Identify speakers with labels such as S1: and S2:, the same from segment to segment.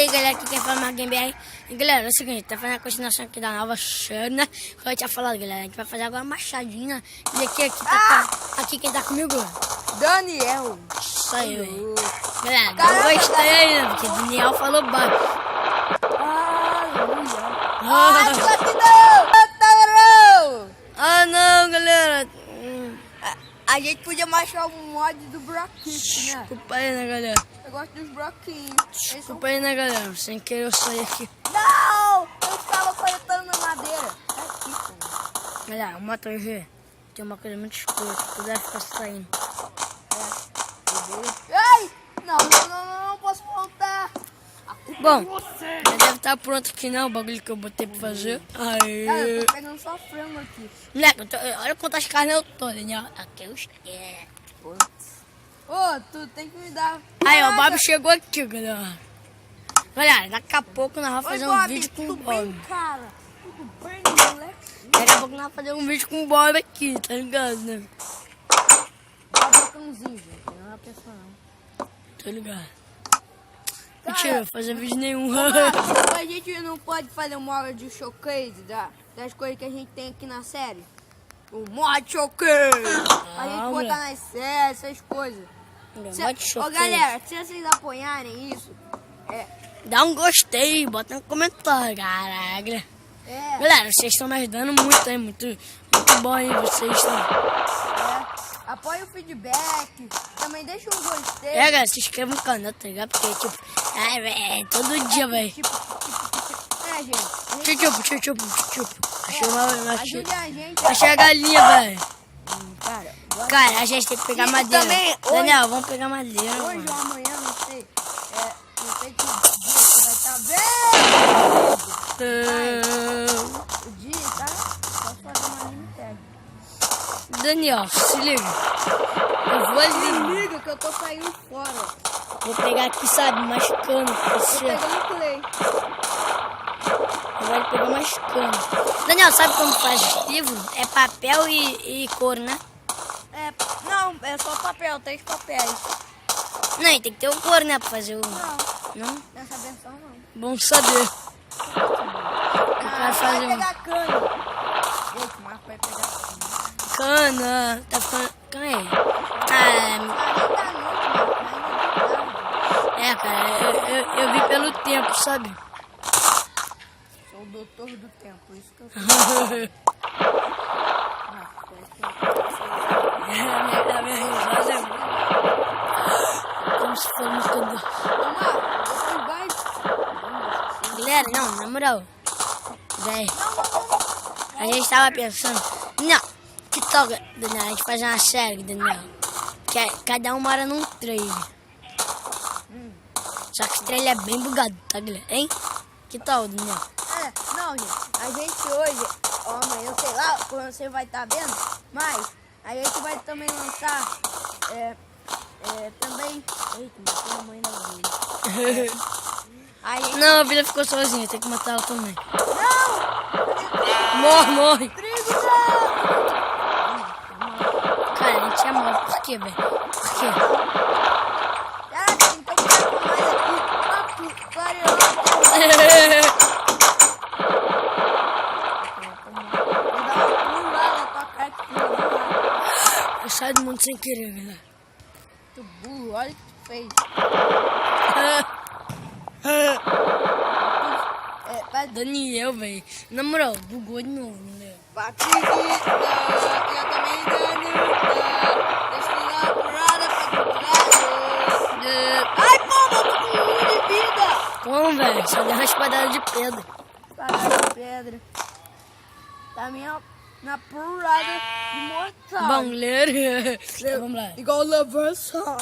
S1: aí, galera, que quer falar mais Game BR. E, galera, é o seguinte, tá fazendo a continuação aqui da nova série, né? Como eu tinha falado, galera, a gente vai fazer agora uma machadinha. E aqui quem tá comigo?
S2: Daniel.
S1: Isso aí, velho. Galera, eu gostei aí, né? Porque o Daniel falou baixo. Ah, não, galera.
S2: A gente podia machar o mod do broquinho, né?
S1: Desculpa aí, né, galera?
S2: Eu gosto dos broquinhos.
S1: Desculpa aí, né, galera? Sem querer eu saí aqui.
S2: Não! Eu estava coletando madeira. É aqui, pô.
S1: Galera, o Moto G tem uma coisa muito escura. Se puder ficar saindo.
S2: Ai! Não posso voltar.
S1: Bom, já deve estar pronto aqui, não, o bagulho que eu botei pra fazer. Aí.
S2: Eu tô pegando só frango aqui.
S1: Moleque, olha quantas carnes eu tô, Daniel. Aqui eu estou.
S2: Ô, tu tem que me dar.
S1: Aí, ó, o Bob chegou aqui, galera. Galera, daqui a pouco nós vamos fazer um vídeo com o
S2: tudo bem,
S1: Bob.
S2: cara? Tudo bem, moleque?
S1: Daqui a pouco nós vamos fazer um vídeo com o Bob aqui, tá ligado, né?
S2: Bob é cãozinho, gente. Não é uma pessoa, não.
S1: Tô ligado. Mentira, não vou fazer vídeo nenhum.
S2: A gente não pode fazer uma hora de showcase das coisas que a gente tem aqui na série. O mod showcase. A gente botar nas séries, essas coisas. Ô, galera, se vocês apoiarem isso,
S1: dá um gostei, bota no comentário, caraca.
S2: É.
S1: Galera, vocês estão me ajudando muito aí, muito bom aí, vocês estão.
S2: Apoia o feedback, também deixa um gostei.
S1: Galera, se inscreva no canal, tá ligado? Porque, tipo, todo dia, velho.
S2: Gente. Ajude a gente.
S1: Achei a galinha, velho.
S2: Cara,
S1: a gente tem que pegar madeira.
S2: Também,
S1: Daniel, vamos pegar madeira.
S2: Hoje
S1: mano.
S2: ou amanhã, não sei. Não sei que dia você vai estar vendo. O dia, tá? Posso fazer uma mini tag.
S1: Daniel, se liga. Eu vou ali.
S2: Liga que eu tô saindo fora.
S1: Vou pegar aqui, sabe, machucando.
S2: Tô pegando play.
S1: Vai pegar machucando. Daniel, sabe como faz livro? É papel e couro, né?
S2: Não, é só papel, 3 papéis.
S1: Não, tem que ter o couro, né, pra fazer o... Não?
S2: Nessa versão não.
S1: Bom saber.
S2: Vai pegar cana. Gente, o Marco vai pegar cana.
S1: Cana. Tá ficando... Cana aí. Eu vi pelo tempo, sabe?
S2: Sou o doutor do tempo, isso que eu sou.
S1: A minha risada é como se fosse um cantor. Galera, não, na moral. Véi, a gente tava pensando. Não, que tal, Daniel? A gente fazer uma série, Daniel. Que cada um mora num trailer. Só que esse trailer é bem bugado, tá, galera? Hein? Que tal, Daniel?
S2: Não, gente. A gente hoje, amanhã, eu sei lá, quando você vai estar vendo, mas a gente vai também lançar também. Eita, matei a mãe da vida.
S1: Não, a vida ficou sozinha, tem que matar ela também.
S2: Não!
S1: Morre!
S2: Trigo não!
S1: Cara, a gente é morto. Por quê, velho? Por quê?
S2: Caraca, então tá com mais aqui. Clareou.
S1: Eu saio do mundo sem querer, galera.
S2: Tu burro, olha o que tu fez.
S1: Daniel, velho. Na moral, bugou de novo, né?
S2: Patrick, eu também dando. Deixa eu dar uma porrada pra ai, pô, eu tô com 1 de vida.
S1: Como, velho? Só deu uma espadada de pedra.
S2: Espadada de pedra. Tá na porrada de mortal.
S1: Bom, galera. Vamos lá.
S2: Igual o Leversar.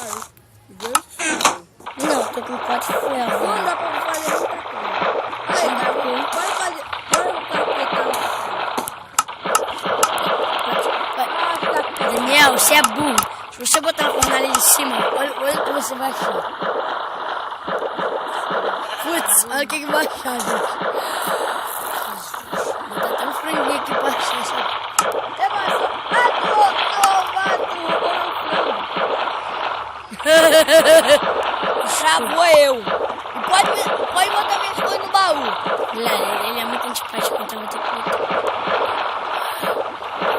S1: Não, tô com 4 ferros.
S2: Não dá pra fazer muita coisa. Pode fazer.
S1: Daniel, você é burro. Se você botar a fornalha de cima, olha o que você vai achar. Putz, olha o que vai achar, gente. Vou botar até um franguinho aqui pra achar, sabe?
S2: Travou eu. E pode pode botar minhas coisas no baú.
S1: Galera, ele é muito antipático, então vou ter que botar.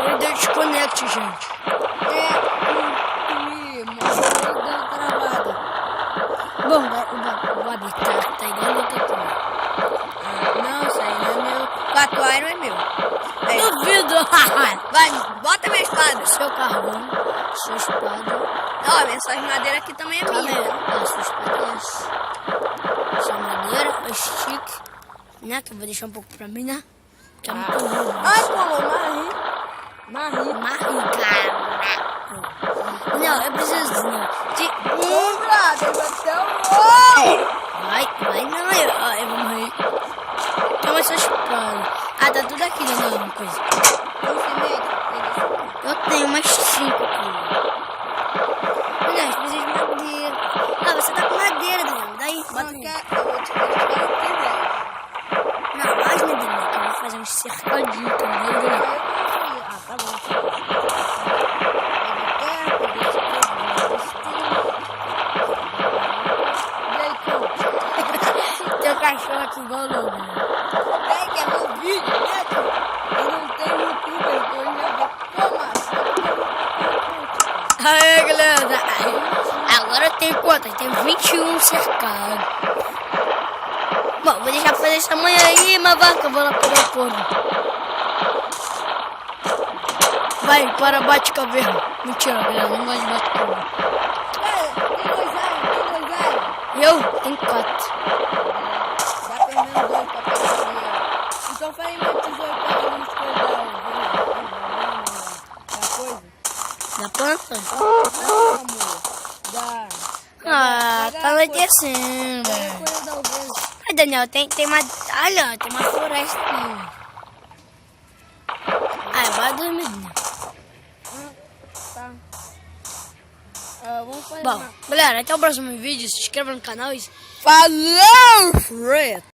S1: Ele deu desconecte, gente.
S2: Deu travada.
S1: Bom, o Babi tá igual eu tô tomando.
S2: Não, isso aí não é meu. O atuário é meu.
S1: Duvido!
S2: Vai, bota minha espada.
S1: Seu carvão, sua espada.
S2: Ó, essa madeira aqui também é minha.
S1: A sua espada é essa. Sua madeira, o stick, né? Que eu vou deixar um pouco pra mim, né? Que é muito ruim.
S2: Ai, pô, Marri.
S1: Cara. Não, eu preciso né, de
S2: Brother, você
S1: Vai não, eu vou morrer. Toma essa espada. Ah, tá tudo aqui, né? Não, uma coisa. Eu tenho mais 5 aqui. Não, eu preciso de madeira. Ah, você tá com madeira, Daniel. Daí, bota aí. Não, mais madeira, que eu vou fazer um cercadinho também, Daniel.
S2: Ah, tá bom.
S1: Teu cachorro aqui igual o lobo.
S2: Tem que é meu vídeo, né? Eu não tenho youtuber, eu já vou.
S1: Aê, galera. Agora eu tenho quantas? Tenho 21 cercados. Bom, vou deixar pra fazer essa manhã aí, mas vai que eu vou lá pegar o corno. Vai, para, bate caverna. Mentira, galera, não gosto de bate caverna.
S2: Tem dois alhos.
S1: Eu? Tenho 4.
S2: Dá pelo menos 2 pra pegar ali. Então faz meu tesouro pra gente pegar da coisa.
S1: Da planta?
S2: Da...
S1: Ah, tá anoitecendo.
S2: coisa da ovelha.
S1: Ai, Daniel, tem uma... Olha, tem uma floresta aqui. Ah, vai dormir, Daniel.
S2: Tá. Vamos fazer
S1: Bom, galera, até o próximo vídeo. Se inscreva no canal e...
S2: Falou, Fred!